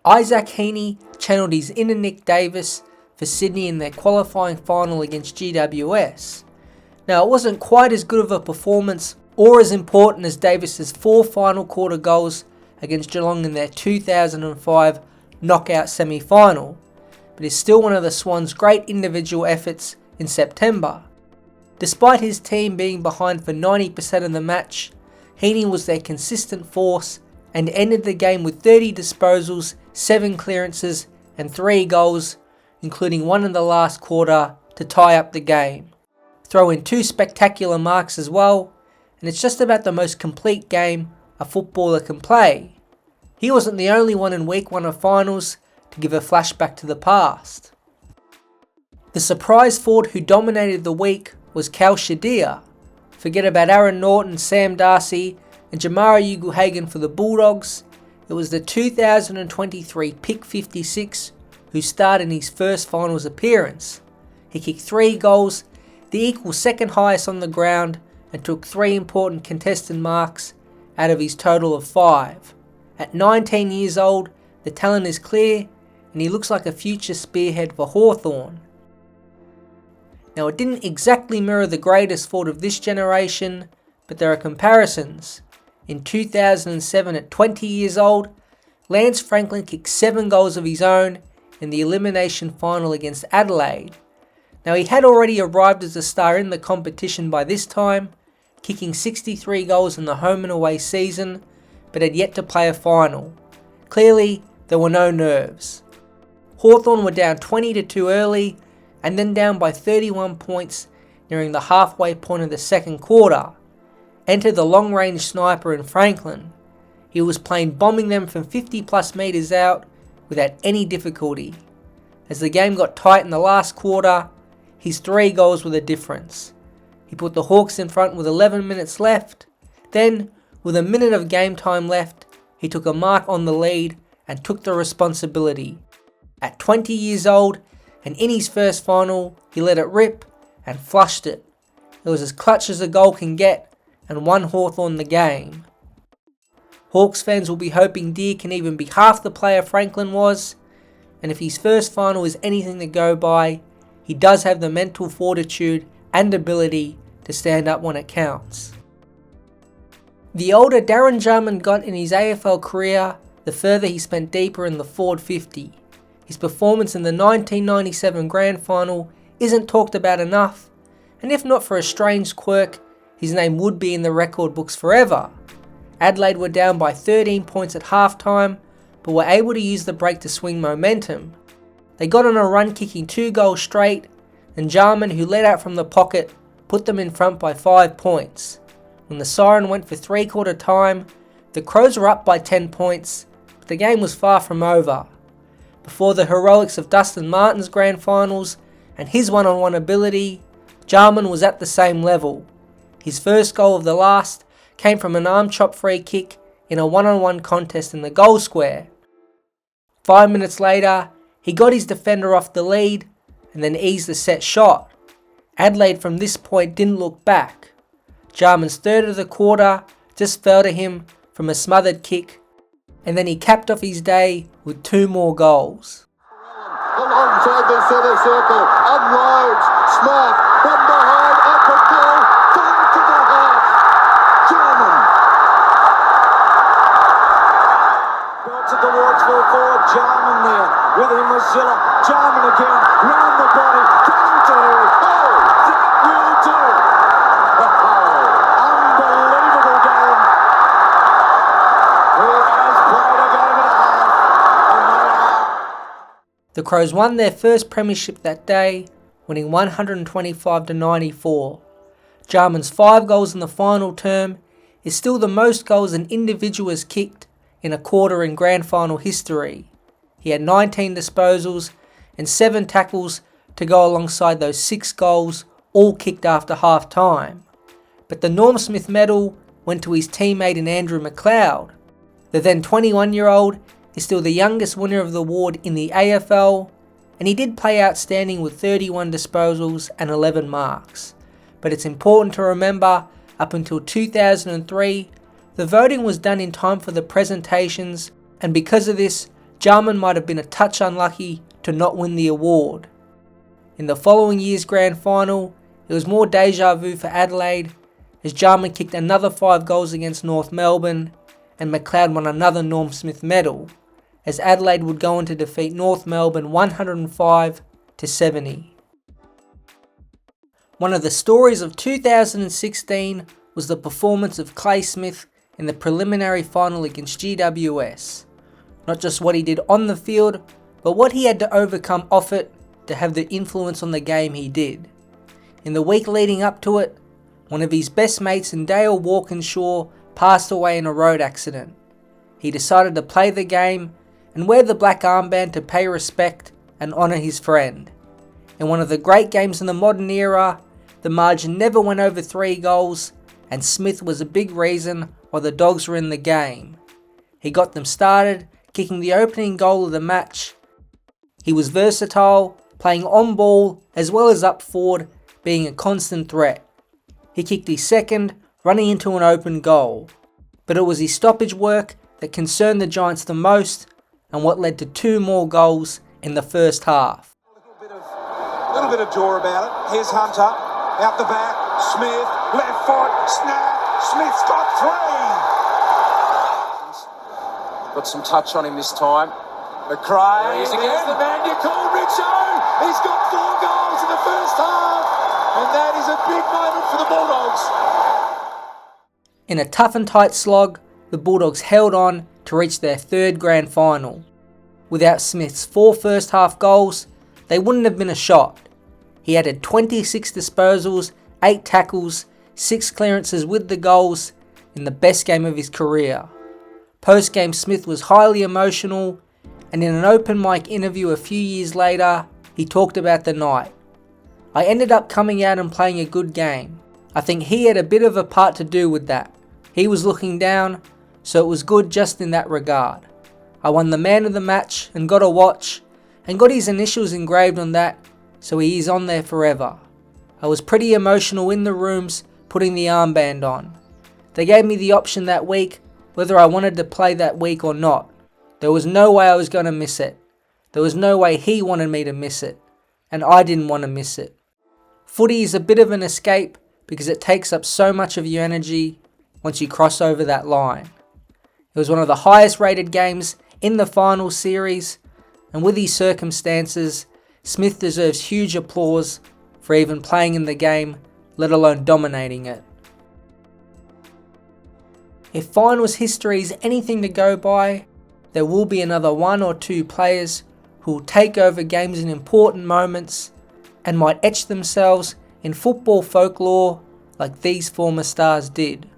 Isaac Heeney channelled his inner Nick Davis for Sydney in their qualifying final against GWS. Now, it wasn't quite as good of a performance or as important as Davis's 4 final quarter goals against Geelong in their 2005 knockout semi-final, but is still one of the Swans' great individual efforts in September. Despite his team being behind for 90% of the match, Heeney was their consistent force and ended the game with 30 disposals, 7 clearances and 3 goals, including one in the last quarter to tie up the game. Throw in 2 spectacular marks as well, and it's just about the most complete game a footballer can play. He wasn't the only one in week 1 of finals to give a flashback to the past. The surprise forward who dominated the week was Calsher Dear. Forget about Aaron Norton, Sam Darcy and Jamara Ugle-Hagan for the Bulldogs. It was the 2023 pick 56 who starred in his first finals appearance. He kicked 3 goals, the equal second highest on the ground, and took 3 important contested marks out of his total of 5. At 19 years old, the talent is clear and he looks like a future spearhead for Hawthorn. Now, it didn't exactly mirror the greatest forward of this generation, but there are comparisons. In 2007, at 20 years old, Lance Franklin kicked 7 goals of his own in the elimination final against Adelaide. Now, he had already arrived as a star in the competition by this time, kicking 63 goals in the home and away season, but had yet to play a final. Clearly, there were no nerves. Hawthorn were down 20-2 early, and then down by 31 points nearing the halfway point of the second quarter. Enter the long-range sniper in Franklin. He was playing bombing them from 50 plus metres out without any difficulty. As the game got tight in the last quarter, his 3 goals were the difference. He put the Hawks in front with 11 minutes left. Then, with a minute of game time left, he took a mark on the lead and took the responsibility. At 20 years old, and in his first final, he let it rip and flushed it. It was as clutch as a goal can get and won Hawthorn the game. Hawks fans will be hoping Dear can even be half the player Franklin was, and if his first final is anything to go by, he does have the mental fortitude and ability to stand up when it counts. The older Darren Jarman got in his AFL career, the further he spent deeper in the Ford 50. His performance in the 1997 Grand Final isn't talked about enough, and if not for a strange quirk, his name would be in the record books forever. Adelaide were down by 13 points at halftime, but were able to use the break to swing momentum. They got on a run kicking 2 goals straight, and Jarman, who led out from the pocket, put them in front by 5 points. When the siren went for 3/4 time, the Crows were up by 10 points, but the game was far from over. Before the heroics of Dustin Martin's grand finals and his one-on-one ability, Jarman was at the same level. His first goal of the last came from an arm chop free kick in a one-on-one contest in the goal square. 5 minutes later, he got his defender off the lead and then eased the set shot. Adelaide from this point didn't look back. Jarman's third of the quarter just fell to him from a smothered kick, and then he capped off his day with 2 more goals. Alongside the centre circle, unloads, Smart, from behind, open goal, down to the half. Jarman. Belts it towards full forward, Jarman there. With him was Zilla. Jarman again, round the body, down to him. Oh, that will do. Unbelievable game. He has played a game and a half, and they are. The Crows won their first premiership that day, winning 125-94. Jarman's 5 goals in the final term is still the most goals an individual has kicked in a quarter in grand final history. He had 19 disposals and 7 tackles to go alongside those 6 goals, all kicked after half time. But the Norm Smith medal went to his teammate in Andrew McLeod. The then 21-year-old is still the youngest winner of the award in the AFL, and he did play outstanding with 31 disposals and 11 marks. But it's important to remember, up until 2003, the voting was done in time for the presentations, and because of this, Jarman might have been a touch unlucky to not win the award. In the following year's grand final, it was more deja vu for Adelaide, as Jarman kicked another 5 goals against North Melbourne, and McLeod won another Norm Smith medal, as Adelaide would go on to defeat North Melbourne 105-70. One of the stories of 2016 was the performance of Clay Smith in the preliminary final against GWS. Not just what he did on the field, but what he had to overcome off it to have the influence on the game he did. In the week leading up to it, one of his best mates in Dale Walkinshaw passed away in a road accident. He decided to play the game and wear the black armband to pay respect and honour his friend. In one of the great games in the modern era, the margin never went over 3 goals, and Smith was a big reason why the Dogs were in the game. He got them started, kicking the opening goal of the match. He was versatile, playing on ball as well as up forward, being a constant threat. He kicked his second, running into an open goal. But it was his stoppage work that concerned the Giants the most, and what led to 2 more goals in the first half. A little bit of jaw about it. Here's Hunter, out the back, Smith, left foot, snap, Smith's got 3. Got some touch on him this time. McRae, there's the man you call Richo. He's got 4 goals in the first half, and that is a big moment for the Bulldogs. In a tough and tight slog, the Bulldogs held on to reach their 3rd grand final. Without Smith's 4 first half goals, they wouldn't have been a shot. He added 26 disposals, 8 tackles, 6 clearances with the goals in the best game of his career. Post-game, Smith was highly emotional, and in an open mic interview a few years later, he talked about the night. "I ended up coming out and playing a good game. I think he had a bit of a part to do with that. He was looking down, so it was good just in that regard. I won the man of the match and got a watch, and got his initials engraved on that, so he is on there forever. I was pretty emotional in the rooms putting the armband on. They gave me the option that week whether I wanted to play that week or not. There was no way I was going to miss it. There was no way he wanted me to miss it, and I didn't want to miss it. Footy is a bit of an escape because it takes up so much of your energy once you cross over that line. It was one of the highest rated games in the final series, and with these circumstances, Smith deserves huge applause for even playing in the game, let alone dominating it. If finals history is anything to go by, there will be another 1 or 2 players who will take over games in important moments and might etch themselves in football folklore like these former stars did.